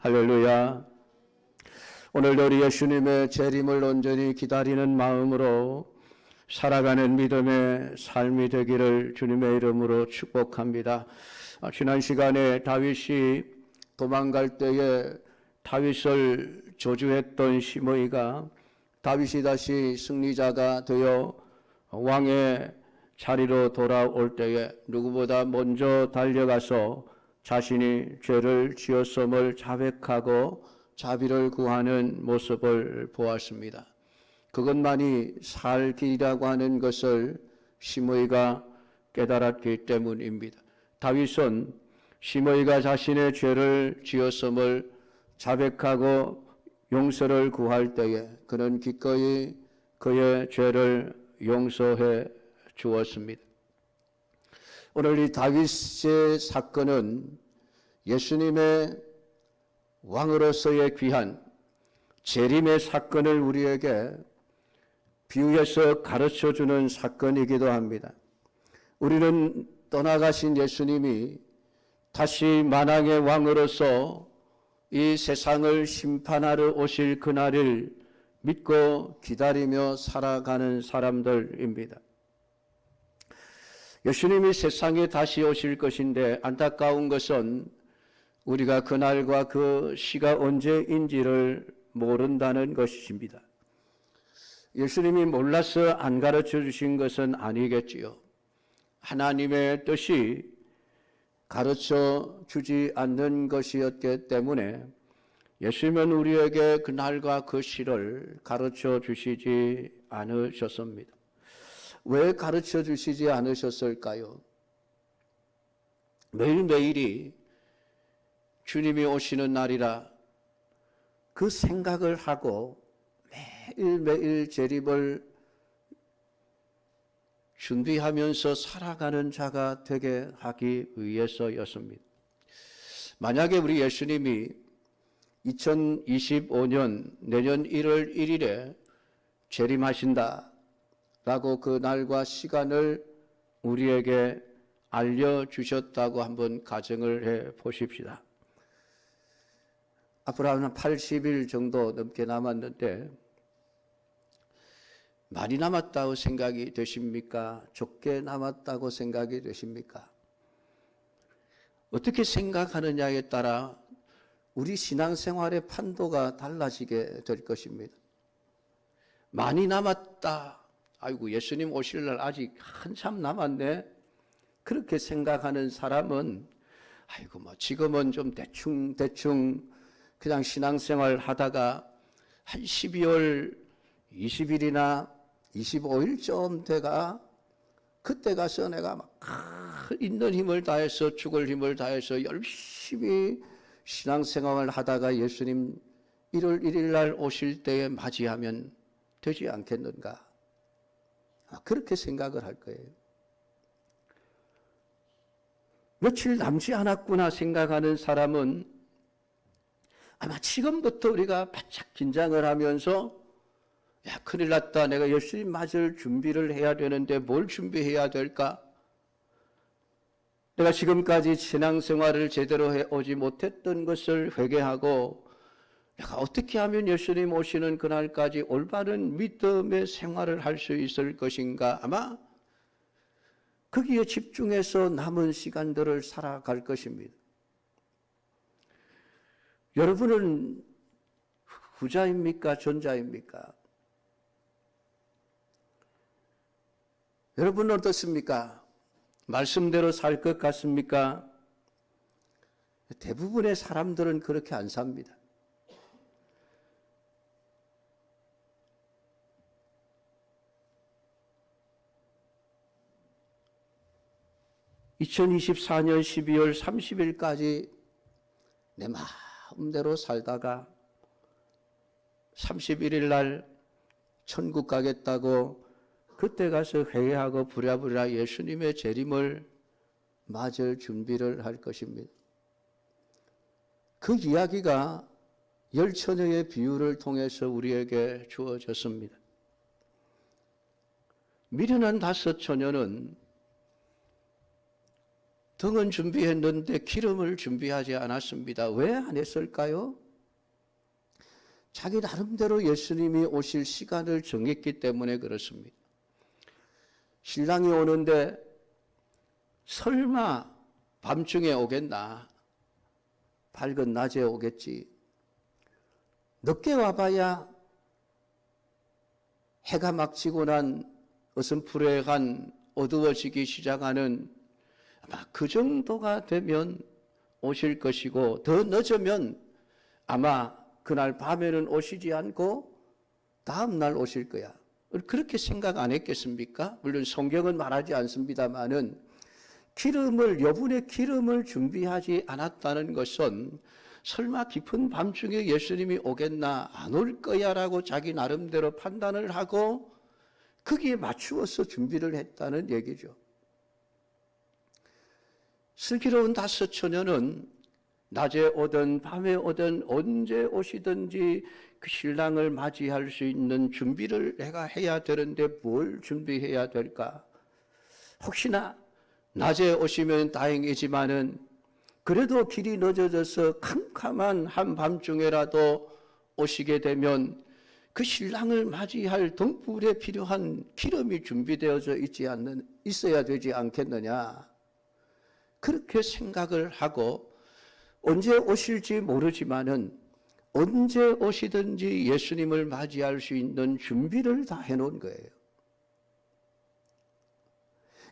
할렐루야. 오늘도 우리 예수님의 재림을 온전히 기다리는 마음으로 살아가는 믿음의 삶이 되기를 주님의 이름으로 축복합니다. 지난 시간에 다윗이 도망갈 때에 다윗을 저주했던 시므이가 다윗이 다시 승리자가 되어 왕의 자리로 돌아올 때에 누구보다 먼저 달려가서 자신이 죄를 지었음을 자백하고 자비를 구하는 모습을 보았습니다. 그것만이 살 길이라고 하는 것을 시므이가 깨달았기 때문입니다. 다윗은 시므이가 자신의 죄를 지었음을 자백하고 용서를 구할 때에 그는 기꺼이 그의 죄를 용서해 주었습니다. 오늘 이 다윗의 사건은 예수님의 왕으로서의 귀한 재림의 사건을 우리에게 비유해서 가르쳐주는 사건이기도 합니다. 우리는 떠나가신 예수님이 다시 만왕의 왕으로서 이 세상을 심판하러 오실 그날을 믿고 기다리며 살아가는 사람들입니다. 예수님이 세상에 다시 오실 것인데 안타까운 것은 우리가 그날과 그 시가 언제인지를 모른다는 것입니다. 예수님이 몰라서 안 가르쳐 주신 것은 아니겠지요. 하나님의 뜻이 가르쳐 주지 않는 것이었기 때문에 예수님은 우리에게 그날과 그 시를 가르쳐 주시지 않으셨습니다. 왜 가르쳐 주시지 않으셨을까요? 매일매일이 주님이 오시는 날이라 그 생각을 하고 매일매일 재림을 준비하면서 살아가는 자가 되게 하기 위해서였습니다. 만약에 우리 예수님이 2025년 내년 1월 1일에 재림하신다 라고 그 날과 시간을 우리에게 알려주셨다고 한번 가정을 해 보십시다. 앞으로 한 80일 정도 넘게 남았는데 많이 남았다고 생각이 되십니까? 적게 남았다고 생각이 되십니까? 어떻게 생각하느냐에 따라 우리 신앙생활의 판도가 달라지게 될 것입니다. 많이 남았다. 아이고 예수님 오실 날 아직 한참 남았네. 그렇게 생각하는 사람은 아이고 뭐 지금은 좀 대충 그냥 신앙생활 하다가 한 12월 20일이나 25일쯤 돼가 그때 가서 내가 막 있는 힘을 다해서 죽을 힘을 다해서 열심히 신앙생활을 하다가 예수님 1월 1일 날 오실 때에 맞이하면 되지 않겠는가? 그렇게 생각을 할 거예요. 며칠 남지 않았구나 생각하는 사람은 아마 지금부터 우리가 바짝 긴장을 하면서 야 큰일 났다. 내가 예수님 맞을 준비를 해야 되는데 뭘 준비해야 될까? 내가 지금까지 신앙생활을 제대로 해오지 못했던 것을 회개하고 내가 어떻게 하면 예수님 오시는 그날까지 올바른 믿음의 생활을 할 수 있을 것인가? 아마 거기에 집중해서 남은 시간들을 살아갈 것입니다. 여러분은 후자입니까? 전자입니까? 여러분은 어떻습니까? 말씀대로 살 것 같습니까? 대부분의 사람들은 그렇게 안 삽니다. (2024년 12월 30일까지) 내 마음대로 살다가 31일 날 천국 가겠다고 그때 가서 회개하고 부랴부랴 예수님의 재림을 맞을 준비를 할 것입니다. 그 이야기가 열처녀의 비유를 통해서 우리에게 주어졌습니다. 미련한 5처녀는 등은 준비했는데 기름을 준비하지 않았습니다. 왜 안 했을까요? 자기 나름대로 예수님이 오실 시간을 정했기 때문에 그렇습니다. 신랑이 오는데 설마 밤중에 오겠나? 밝은 낮에 오겠지. 늦게 와봐야 해가 막 지고 난 어슴푸레한 어두워지기 시작하는 아마 그 정도가 되면 오실 것이고, 더 늦으면 아마 그날 밤에는 오시지 않고 다음 날 오실 거야. 그렇게 생각 안 했겠습니까? 물론 성경은 말하지 않습니다만은 여분의 기름을 준비하지 않았다는 것은 설마 깊은 밤중에 예수님이 오겠나, 안 올 거야 라고 자기 나름대로 판단을 하고 거기에 맞추어서 준비를 했다는 얘기죠. 슬기로운 다섯 처녀는 낮에 오든 밤에 오든 언제 오시든지 그 신랑을 맞이할 수 있는 준비를 내가 해야 되는데 뭘 준비해야 될까? 혹시나 낮에 오시면 다행이지만은 그래도 길이 늦어져서 캄캄한 한밤중에라도 오시게 되면 그 신랑을 맞이할 등불에 필요한 기름이 준비되어져 있어야 되지 않겠느냐. 그렇게 생각을 하고 언제 오실지 모르지만은 언제 오시든지 예수님을 맞이할 수 있는 준비를 다 해놓은 거예요.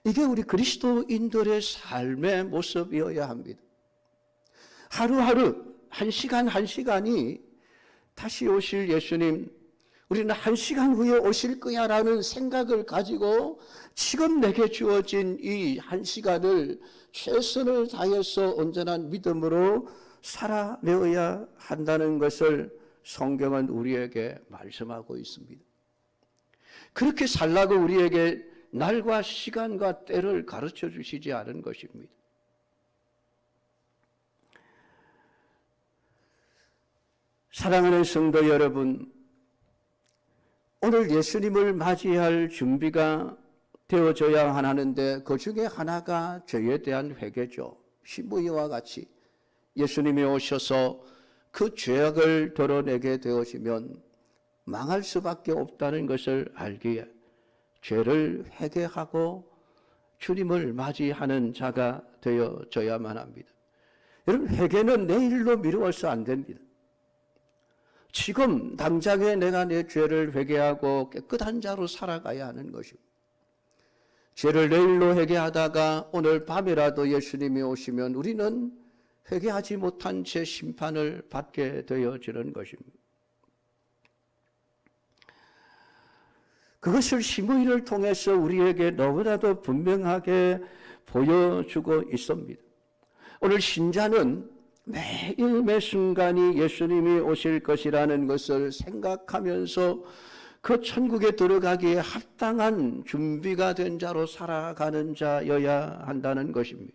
이게 우리 그리스도인들의 삶의 모습이어야 합니다. 하루하루, 한 시간 한 시간이 다시 오실 예수님, 우리는 한 시간 후에 오실 거야 라는 생각을 가지고 지금 내게 주어진 이 한 시간을 최선을 다해서 온전한 믿음으로 살아내어야 한다는 것을 성경은 우리에게 말씀하고 있습니다. 그렇게 살라고 우리에게 날과 시간과 때를 가르쳐 주시지 않은 것입니다. 사랑하는 성도 여러분, 오늘 예수님을 맞이할 준비가 되어져야 하는데 그 중에 하나가 죄에 대한 회개죠. 시므이와 같이 예수님이 오셔서 그 죄악을 드러내게 되어지면 망할 수밖에 없다는 것을 알기에 죄를 회개하고 주님을 맞이하는 자가 되어져야만 합니다. 여러분, 회개는 내일로 미루어서 안 됩니다. 지금 당장에 내가 내 죄를 회개하고 깨끗한 자로 살아가야 하는 것입니다. 죄를 내일로 회개하다가 오늘 밤이라도 예수님이 오시면 우리는 회개하지 못한 죄 심판을 받게 되어지는 것입니다. 그것을 시므이를 통해서 우리에게 너무나도 분명하게 보여주고 있습니다. 오늘 신자는 매일 매 순간이 예수님이 오실 것이라는 것을 생각하면서 그 천국에 들어가기에 합당한 준비가 된 자로 살아가는 자여야 한다는 것입니다.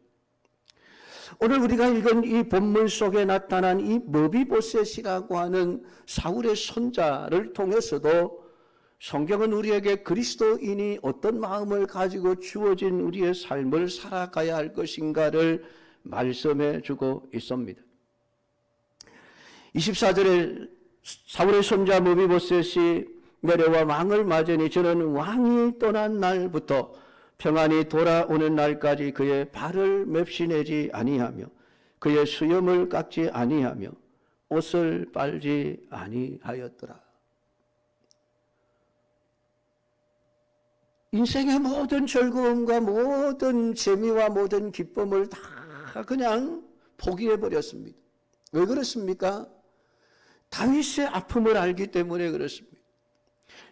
오늘 우리가 읽은 이 본문 속에 나타난 이 머비보셋이라고 하는 사울의 손자를 통해서도 성경은 우리에게 그리스도인이 어떤 마음을 가지고 주어진 우리의 삶을 살아가야 할 것인가를 말씀해 주고 있습니다. 24절에 사울의 손자 머비보셋이 내려와 왕을 맞으니 저는 왕이 떠난 날부터 평안히 돌아오는 날까지 그의 발을 맵시내지 아니하며 그의 수염을 깎지 아니하며 옷을 빨지 아니하였더라. 인생의 모든 즐거움과 모든 재미와 모든 기쁨을 다 그냥 포기해버렸습니다. 왜 그렇습니까? 다윗의 아픔을 알기 때문에 그렇습니다.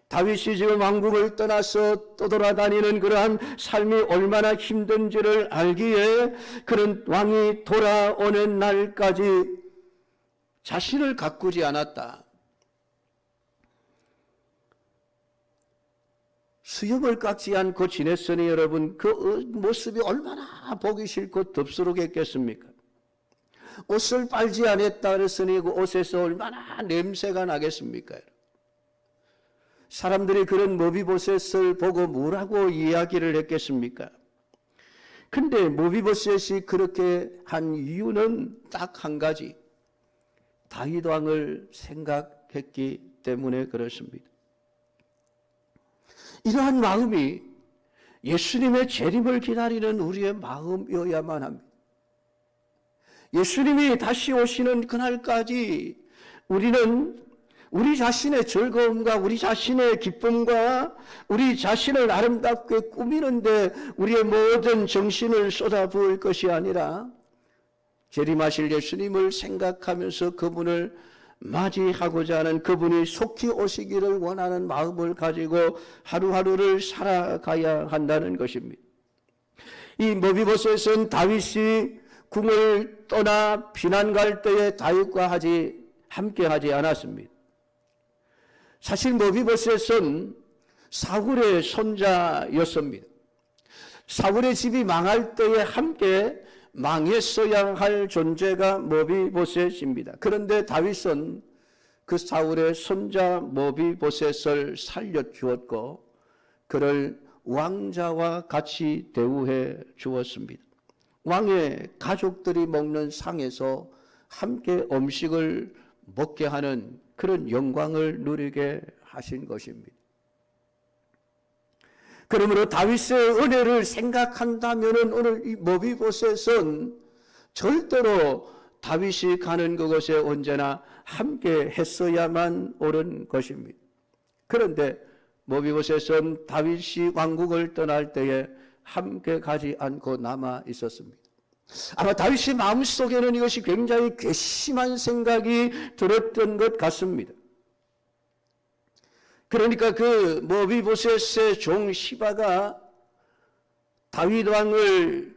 다윗이 지금 왕궁을 떠나서 떠돌아다니는 그러한 삶이 얼마나 힘든지를 알기에 그는 왕이 돌아오는 날까지 자신을 가꾸지 않았다. 수염을 깎지 않고 지냈으니 여러분 그 모습이 얼마나 보기 싫고 덥수룩했겠습니까? 옷을 빨지 않았다 그랬으니 그 옷에서 얼마나 냄새가 나겠습니까? 사람들이 그런 머비보셋을 보고 뭐라고 이야기를 했겠습니까? 근데 모비보셋이 그렇게 한 이유는 딱 한 가지. 다윗 왕을 생각했기 때문에 그렇습니다. 이러한 마음이 예수님의 재림을 기다리는 우리의 마음이어야만 합니다. 예수님이 다시 오시는 그날까지 우리는 우리 자신의 즐거움과 우리 자신의 기쁨과 우리 자신을 아름답게 꾸미는데 우리의 모든 정신을 쏟아부을 것이 아니라 재림하실 예수님을 생각하면서 그분을 맞이하고자 하는, 그분이 속히 오시기를 원하는 마음을 가지고 하루하루를 살아가야 한다는 것입니다. 이 모비보셋은 다윗이 궁을 떠나 피난 갈 때에 다윗과 함께 하지 않았습니다. 사실 모비보셋은 사울의 손자였습니다. 사울의 집이 망할 때에 함께 망했어야 할 존재가 모비보셋입니다. 그런데 다윗은 그 사울의 손자 모비보셋을 살려주었고 그를 왕자와 같이 대우해 주었습니다. 왕의 가족들이 먹는 상에서 함께 음식을 먹게 하는 그런 영광을 누리게 하신 것입니다. 그러므로 다윗의 은혜를 생각한다면 오늘 이 모비보셋은 절대로 다윗이 가는 그곳에 언제나 함께 했어야만 옳은 것입니다. 그런데 모비보셋은 다윗이 왕국을 떠날 때에 함께 가지 않고 남아 있었습니다. 아마 다윗의 마음속에는 이것이 굉장히 괘씸한 생각이 들었던 것 같습니다. 그러니까 그 모비보셋의 종 시바가 다윗 왕을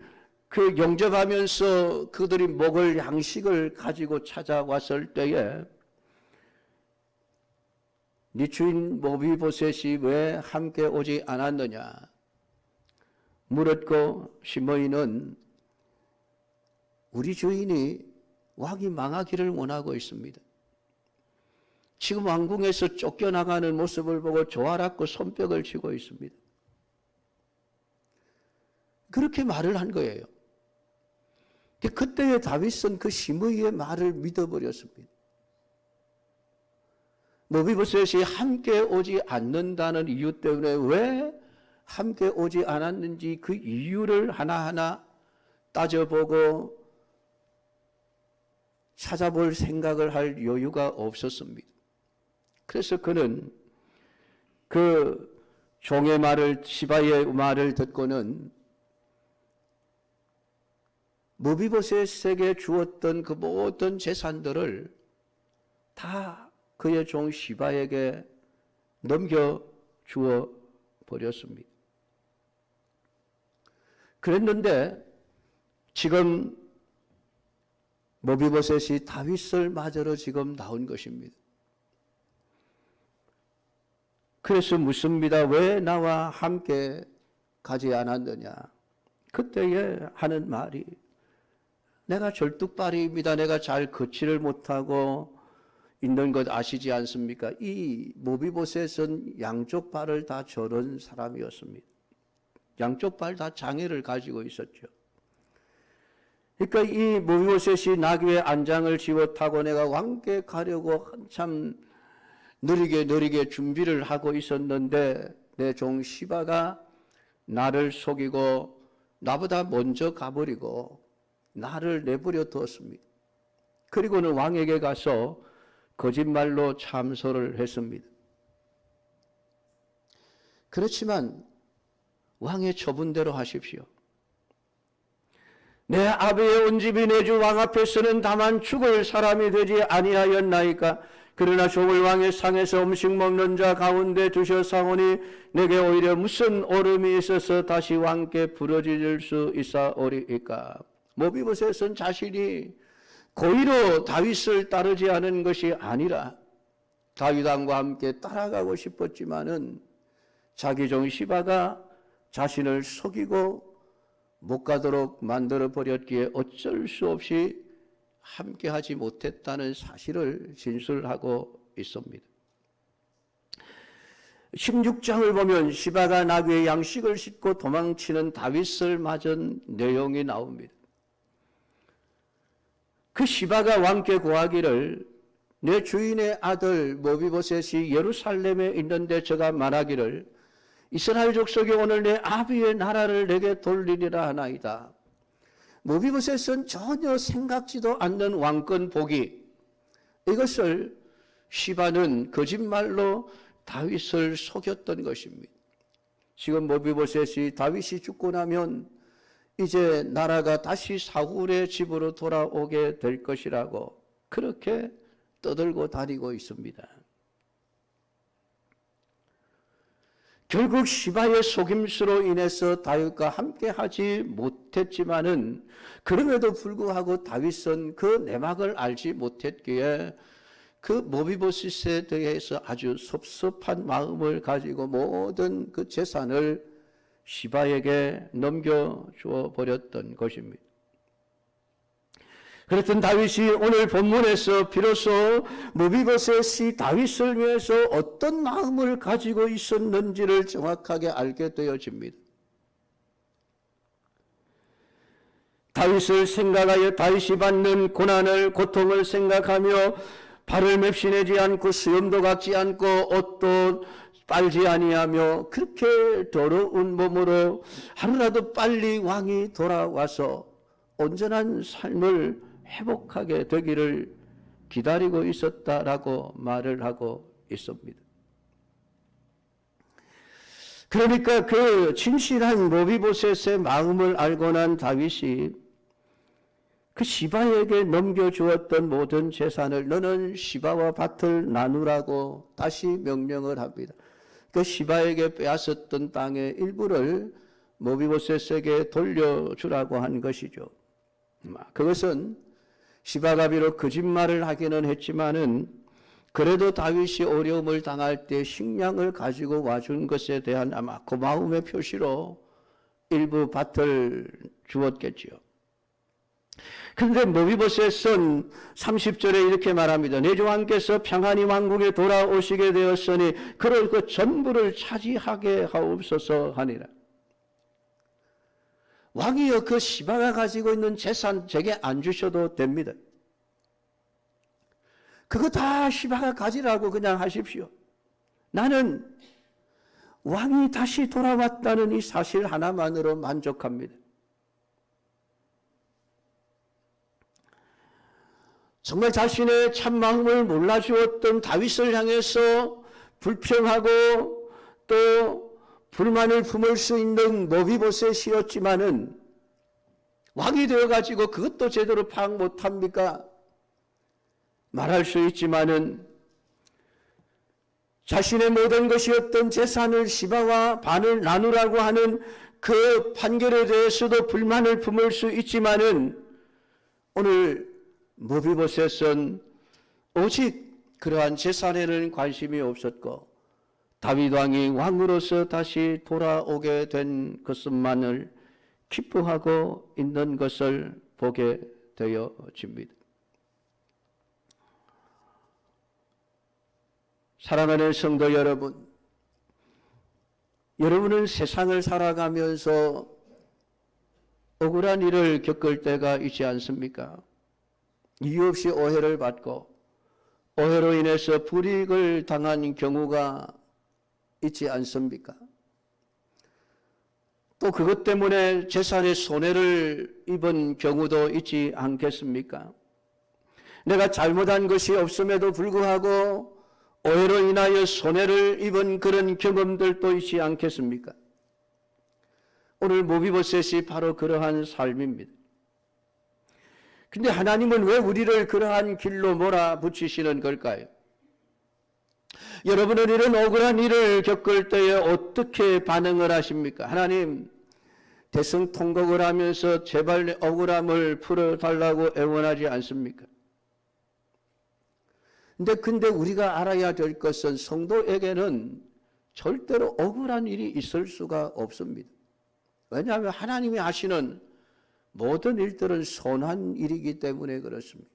영접하면서 그들이 먹을 양식을 가지고 찾아왔을 때에 네 주인 모비보셋이 왜 함께 오지 않았느냐 물었고 시므이는 우리 주인이 왕이 망하기를 원하고 있습니다. 지금 왕궁에서 쫓겨나가는 모습을 보고 조아랐고 손뼉을 치고 있습니다. 그렇게 말을 한 거예요. 그때의 다윗은 그 시므이의 말을 믿어버렸습니다. 모비보셋이 함께 오지 않는다는 이유 때문에 왜 함께 오지 않았는지 그 이유를 하나하나 따져보고 찾아볼 생각을 할 여유가 없었습니다. 그래서 그는 그 종의 말을, 시바의 말을 듣고는 모비보셋에게 주었던 그 모든 재산들을 다 그의 종 시바에게 넘겨 주어 버렸습니다. 그랬는데 지금 모비보셋이 다윗을 맞으러 지금 나온 것입니다. 그래서 묻습니다. 왜 나와 함께 가지 않았느냐? 그때에 하는 말이 내가 절뚝발이입니다. 내가 잘 걷지를 못하고 있는 것 아시지 않습니까? 이 모비보셋은 양쪽 발을 다 저른 사람이었습니다. 양쪽 발 다 장애를 가지고 있었죠. 그러니까 이 모비보셋이 나귀의 안장을 집어 타고 내가 왕께 가려고 한참 느리게 준비를 하고 있었는데 내 종 시바가 나를 속이고 나보다 먼저 가버리고 나를 내버려 두었습니다. 그리고는 왕에게 가서 거짓말로 참소를 했습니다. 그렇지만 왕의 처분대로 하십시오. 내 아비의 온 집이 내 주 왕 앞에서는 다만 죽을 사람이 되지 아니하였나이까. 그러나 종을 왕의 상에서 음식 먹는 자 가운데 두셨사오니 내게 오히려 무슨 오름이 있어서 다시 왕께 부르짖을 수 있사오리이까. 모비보셋은 자신이 고의로 다윗을 따르지 않은 것이 아니라 다윗 왕과 함께 따라가고 싶었지만은 자기 종 시바가 자신을 속이고 못 가도록 만들어 버렸기에 어쩔 수 없이 함께하지 못했다는 사실을 진술하고 있습니다. 16장을 보면 시바가 나귀의 양식을 싣고 도망치는 다윗을 맞은 내용이 나옵니다. 그 시바가 왕께 고하기를 내 주인의 아들 모비보셋이 예루살렘에 있는데 저가 말하기를 이스라엘 족속이 오늘 내 아비의 나라를 내게 돌리리라 하나이다. 모비보셋은 전혀 생각지도 않는 왕권 복이, 이것을 시바는 거짓말로 다윗을 속였던 것입니다. 지금 모비보셋이 다윗이 죽고 나면 이제 나라가 다시 사울의 집으로 돌아오게 될 것이라고 그렇게 떠들고 다니고 있습니다. 결국 시바의 속임수로 인해서 다윗과 함께 하지 못했지만은 그럼에도 불구하고 다윗은 그 내막을 알지 못했기에 그 모비보셋에 대해서 아주 섭섭한 마음을 가지고 모든 그 재산을 시바에게 넘겨주어 버렸던 것입니다. 그랬던 다윗이 오늘 본문에서 비로소 모비보셋이 다윗을 위해서 어떤 마음을 가지고 있었는지를 정확하게 알게 되어집니다. 다윗을 생각하여 다윗이 받는 고난을, 고통을 생각하며 발을 맵시내지 않고 수염도 갖지 않고 옷도 빨지 아니하며 그렇게 더러운 몸으로 하루라도 빨리 왕이 돌아와서 온전한 삶을 회복하게 되기를 기다리고 있었다라고 말을 하고 있습니다. 그러니까 그 진실한 모비보셋의 마음을 알고 난 다윗이 그 시바에게 넘겨주었던 모든 재산을 너는 시바와 밭을 나누라고 다시 명령을 합니다. 그 시바에게 빼앗았던 땅의 일부를 모비보셋에게 돌려주라고 한 것이죠. 그것은 시바가 비록 거짓말을 하기는 했지만은 그래도 다윗이 어려움을 당할 때 식량을 가지고 와준 것에 대한 아마 고마움의 표시로 일부 밭을 주었겠지요. 그런데 모비보셋은 30절에 이렇게 말합니다. 내 조왕께서 평안히 왕궁에 돌아오시게 되었으니 그를 그 전부를 차지하게 하옵소서 하니라. 왕이여 그 시바가 가지고 있는 재산 제게 안 주셔도 됩니다. 그거 다 시바가 가지라고 그냥 하십시오. 나는 왕이 다시 돌아왔다는 이 사실 하나만으로 만족합니다. 정말 자신의 참마음을 몰라주었던 다윗을 향해서 불평하고 또 불만을 품을 수 있는 모비보셋이었지만은 왕이 되어가지고 그것도 제대로 파악 못합니까? 말할 수 있지만은 자신의 모든 것이었던 재산을 시바와 반을 나누라고 하는 그 판결에 대해서도 불만을 품을 수 있지만은 오늘 모비보셋은 오직 그러한 재산에는 관심이 없었고 다윗 왕이 왕으로서 다시 돌아오게 된 것만을 기뻐하고 있는 것을 보게 되어집니다. 사랑하는 성도 여러분, 여러분은 세상을 살아가면서 억울한 일을 겪을 때가 있지 않습니까? 이유 없이 오해를 받고 오해로 인해서 불이익을 당한 경우가 있지 않습니까? 또 그것 때문에 재산의 손해를 입은 경우도 있지 않겠습니까? 내가 잘못한 것이 없음에도 불구하고 오해로 인하여 손해를 입은 그런 경험들도 있지 않겠습니까? 오늘 모비보셋이 바로 그러한 삶입니다. 근데 하나님은 왜 우리를 그러한 길로 몰아붙이시는 걸까요? 여러분은 이런 억울한 일을 겪을 때에 어떻게 반응을 하십니까? 하나님, 대성통곡을 하면서 제발 내 억울함을 풀어달라고 애원하지 않습니까? 근데 우리가 알아야 될 것은 성도에게는 절대로 억울한 일이 있을 수가 없습니다. 왜냐하면 하나님이 하시는 모든 일들은 선한 일이기 때문에 그렇습니다.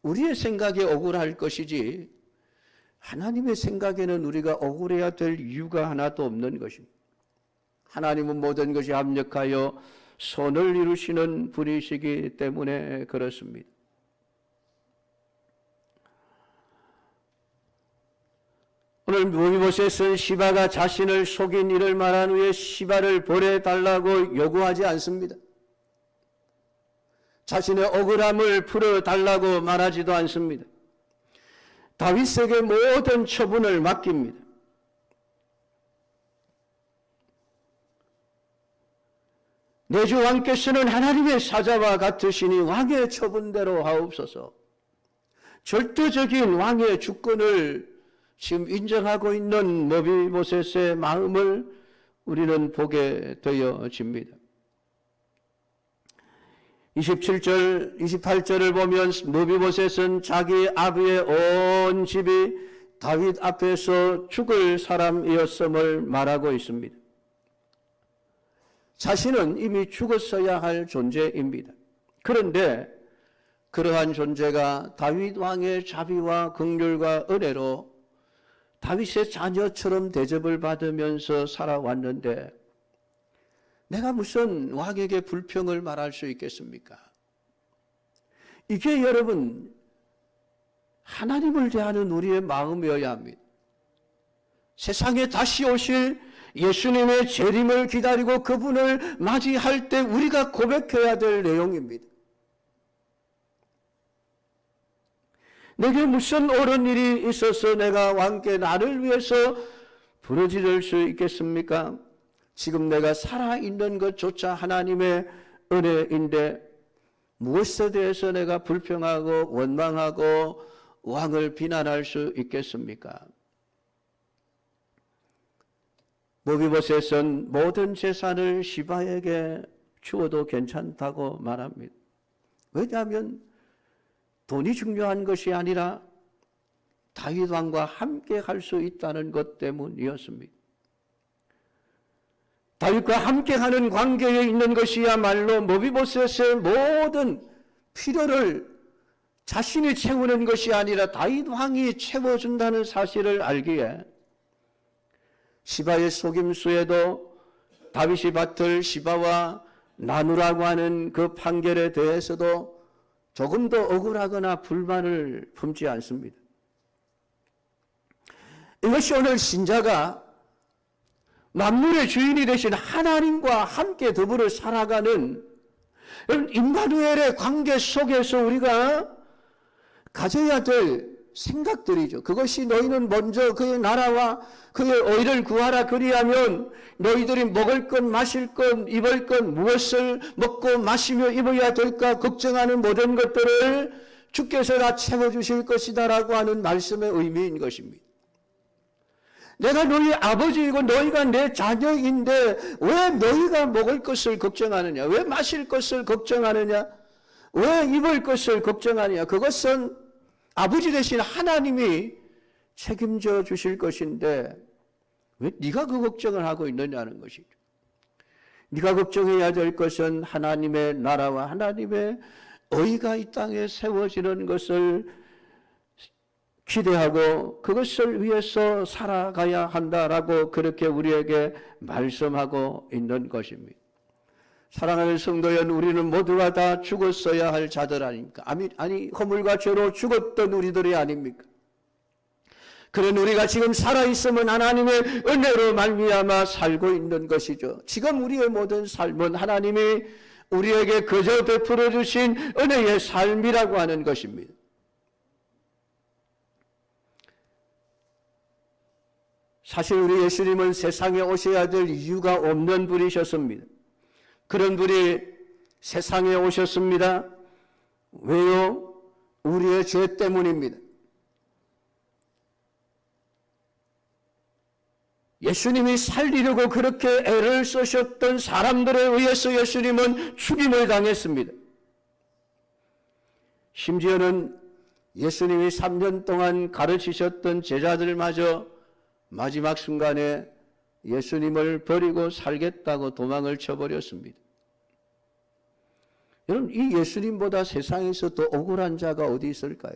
우리의 생각에 억울할 것이지 하나님의 생각에는 우리가 억울해야 될 이유가 하나도 없는 것입니다. 하나님은 모든 것이 합력하여 선을 이루시는 분이시기 때문에 그렇습니다. 오늘 무비보셋은 시바가 자신을 속인 일을 말한 후에 시바를 벌해달라고 요구하지 않습니다. 자신의 억울함을 풀어달라고 말하지도 않습니다. 다윗에게 모든 처분을 맡깁니다. 내 주 왕께서는 하나님의 사자와 같으시니 왕의 처분대로 하옵소서. 절대적인 왕의 주권을 지금 인정하고 있는 무비보셋의 마음을 우리는 보게 되어집니다. 27절, 28절을 보면 무비보셋은 자기 아비의 온 집이 다윗 앞에서 죽을 사람이었음을 말하고 있습니다. 자신은 이미 죽었어야 할 존재입니다. 그런데 그러한 존재가 다윗 왕의 자비와 긍휼과 은혜로 다윗의 자녀처럼 대접을 받으면서 살아왔는데 내가 무슨 왕에게 불평을 말할 수 있겠습니까? 이게 여러분 하나님을 대하는 우리의 마음이어야 합니다. 세상에 다시 오실 예수님의 재림을 기다리고 그분을 맞이할 때 우리가 고백해야 될 내용입니다. 내게 무슨 옳은 일이 있어서 내가 왕께 나를 위해서 부르짖을 수 있겠습니까? 지금 내가 살아있는 것조차 하나님의 은혜인데 무엇에 대해서 내가 불평하고 원망하고 왕을 비난할 수 있겠습니까? 무비보셋은 모든 재산을 시바에게 주어도 괜찮다고 말합니다. 왜냐하면 돈이 중요한 것이 아니라 다윗 왕과 함께 할 수 있다는 것 때문이었습니다. 다윗과 함께 하는 관계에 있는 것이야말로 무비보셋의 모든 필요를 자신이 채우는 것이 아니라 다윗 왕이 채워준다는 사실을 알기에 시바의 속임수에도 다윗이 밭을 시바와 나누라고 하는 그 판결에 대해서도 조금 더 억울하거나 불만을 품지 않습니다. 이것이 오늘 신자가 만물의 주인이 되신 하나님과 함께 더불어 살아가는 임마누엘의 관계 속에서 우리가 가져야 될 생각들이죠. 그것이 너희는 먼저 그의 나라와 그의 의를 구하라. 그리하면 너희들이 먹을 것, 마실 것, 입을 것, 무엇을 먹고 마시며 입어야 될까 걱정하는 모든 것들을 주께서 다 채워주실 것이다 라고 하는 말씀의 의미인 것입니다. 내가 너희 아버지이고 너희가 내 자녀인데 왜 너희가 먹을 것을 걱정하느냐? 왜 마실 것을 걱정하느냐? 왜 입을 것을 걱정하느냐? 그것은 아버지 되신 하나님이 책임져 주실 것인데 왜 네가 그 걱정을 하고 있느냐는 것이죠. 네가 걱정해야 될 것은 하나님의 나라와 하나님의 의가 이 땅에 세워지는 것을 기대하고 그것을 위해서 살아가야 한다라고 그렇게 우리에게 말씀하고 있는 것입니다. 사랑하는 성도 여러분, 우리는 모두가 다 죽었어야 할 자들 아닙니까? 아니 허물과 죄로 죽었던 우리들이 아닙니까? 그런 우리가 지금 살아있으면 하나님의 은혜로 말미암아 살고 있는 것이죠. 지금 우리의 모든 삶은 하나님이 우리에게 그저 베풀어 주신 은혜의 삶이라고 하는 것입니다. 사실 우리 예수님은 세상에 오셔야 될 이유가 없는 분이셨습니다. 그런 분이 세상에 오셨습니다. 왜요? 우리의 죄 때문입니다. 예수님이 살리려고 그렇게 애를 쓰셨던 사람들에 의해서 예수님은 죽임을 당했습니다. 심지어는 예수님이 3년 동안 가르치셨던 제자들마저 마지막 순간에 예수님을 버리고 살겠다고 도망을 쳐버렸습니다. 여러분, 이 예수님보다 세상에서 더 억울한 자가 어디 있을까요?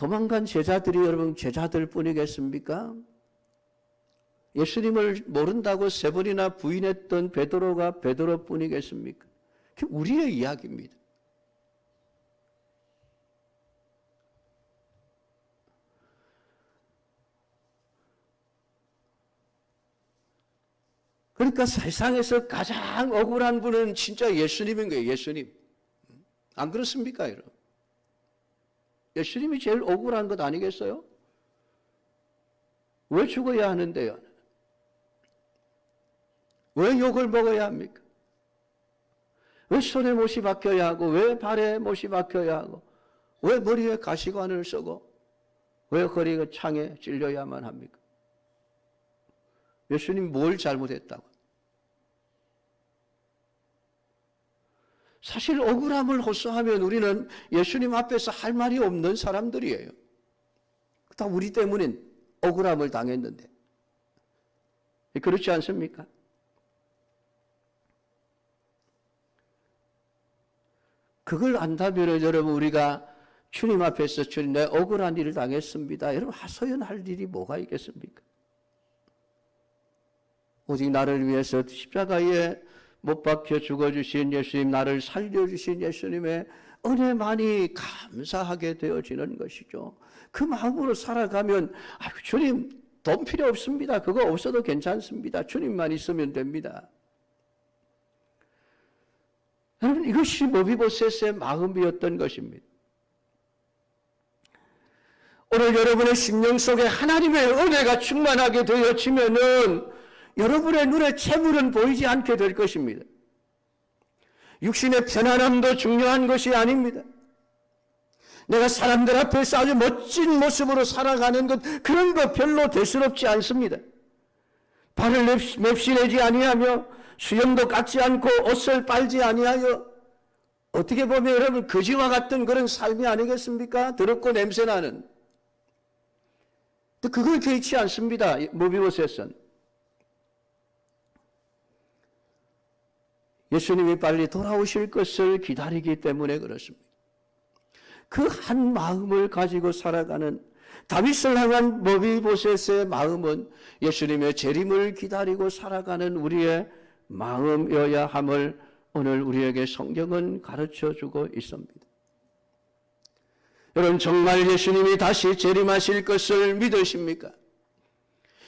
도망간 제자들이 여러분 제자들 뿐이겠습니까? 예수님을 모른다고 3번이나 부인했던 베드로가 베드로 뿐이겠습니까? 그게 우리의 이야기입니다. 그러니까 세상에서 가장 억울한 분은 진짜 예수님인 거예요. 예수님. 안 그렇습니까, 여러분? 예수님이 제일 억울한 것 아니겠어요? 왜 죽어야 하는데요? 왜 욕을 먹어야 합니까? 왜 손에 못이 박혀야 하고, 왜 발에 못이 박혀야 하고, 왜 머리에 가시관을 쓰고, 왜 허리가 창에 찔려야만 합니까? 예수님 뭘 잘못했다고? 사실 억울함을 호소하면 우리는 예수님 앞에서 할 말이 없는 사람들이에요. 다 우리 때문에 억울함을 당했는데. 그렇지 않습니까? 그걸 안다면 여러분 우리가 주님 앞에서 주님 내 억울한 일을 당했습니다. 여러분 하소연할 일이 뭐가 있겠습니까? 오직 나를 위해서 십자가에 못 박혀 죽어주신 예수님, 나를 살려주신 예수님의 은혜만이 감사하게 되어지는 것이죠. 그 마음으로 살아가면 주님 돈 필요 없습니다. 그거 없어도 괜찮습니다. 주님만 있으면 됩니다. 여러분 이것이 모비보셋의 마음이었던 것입니다. 오늘 여러분의 심령 속에 하나님의 은혜가 충만하게 되어지면은 여러분의 눈에 재물은 보이지 않게 될 것입니다. 육신의 편안함도 중요한 것이 아닙니다. 내가 사람들 앞에서 아주 멋진 모습으로 살아가는 것, 그런 거 별로 대수롭지 않습니다. 발을 맵시내지 아니하며 수염도 깎지 않고 옷을 빨지 아니하여 어떻게 보면 여러분 거지와 같은 그런 삶이 아니겠습니까? 더럽고 냄새나는. 그걸 개의치 않습니다. 모비보셋은. 예수님이 빨리 돌아오실 것을 기다리기 때문에 그렇습니다. 그 한 마음을 가지고 살아가는 다윗을 향한 모비보셋의 마음은 예수님의 재림을 기다리고 살아가는 우리의 마음이어야 함을 오늘 우리에게 성경은 가르쳐주고 있습니다. 여러분 정말 예수님이 다시 재림하실 것을 믿으십니까?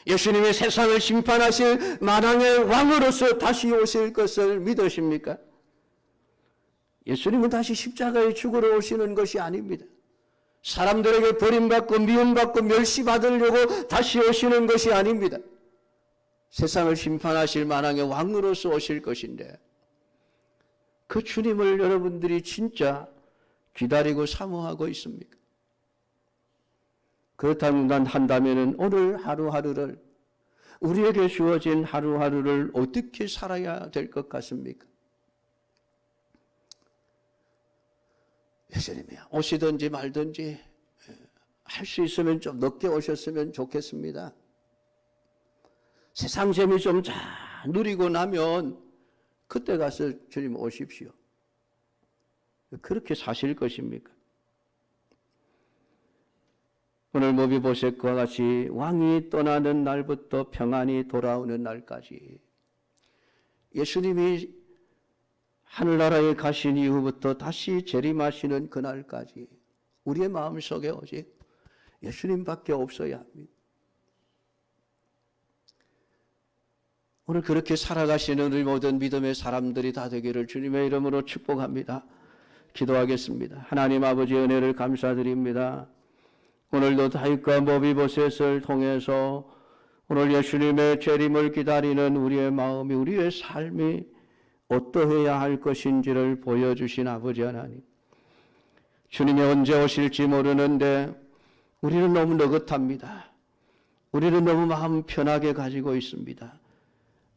예수님이 세상을 심판하실 만왕의 왕으로서 다시 오실 것을 믿으십니까? 예수님은 다시 십자가에 죽으러 오시는 것이 아닙니다. 사람들에게 버림받고 미움받고 멸시받으려고 다시 오시는 것이 아닙니다. 세상을 심판하실 만왕의 왕으로서 오실 것인데 그 주님을 여러분들이 진짜 기다리고 사모하고 있습니까? 그렇다면 한다면 오늘 하루하루를 우리에게 주어진 하루하루를 어떻게 살아야 될 것 같습니까? 예수님이 오시든지 말든지 할 수 있으면 좀 늦게 오셨으면 좋겠습니다. 세상 재미 좀 잘 누리고 나면 그때 가서 주님 오십시오. 그렇게 사실 것입니까? 오늘 모비보셋과 같이 왕이 떠나는 날부터 평안이 돌아오는 날까지 예수님이 하늘나라에 가신 이후부터 다시 재림하시는 그날까지 우리의 마음속에 오직 예수님밖에 없어야 합니다. 오늘 그렇게 살아가시는 우리 모든 믿음의 사람들이 다 되기를 주님의 이름으로 축복합니다. 기도하겠습니다. 하나님 아버지의 은혜를 감사드립니다. 오늘도 다윗과 모비보셋을 통해서 오늘 예수님의 재림을 기다리는 우리의 마음이 우리의 삶이 어떠해야 할 것인지를 보여주신 아버지 하나님. 주님이 언제 오실지 모르는데 우리는 너무 느긋합니다. 우리는 너무 마음 편하게 가지고 있습니다.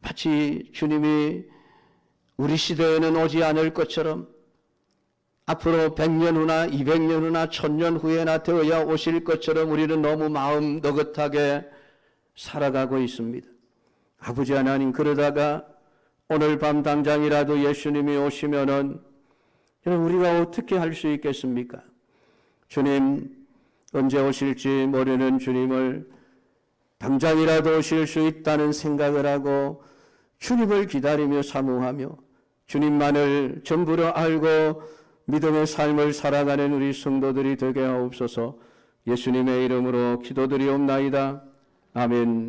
마치 주님이 우리 시대에는 오지 않을 것처럼 앞으로 100년 후나 200년 후나 1000년 후에나 되어야 오실 것처럼 우리는 너무 마음 느긋하게 살아가고 있습니다. 아버지 하나님, 그러다가 오늘 밤 당장이라도 예수님이 오시면은 우리가 어떻게 할 수 있겠습니까? 주님, 언제 오실지 모르는 주님을 당장이라도 오실 수 있다는 생각을 하고 주님을 기다리며 사모하며 주님만을 전부로 알고 믿음의 삶을 살아가는 우리 성도들이 되게 하옵소서. 예수님의 이름으로 기도드리옵나이다. 아멘.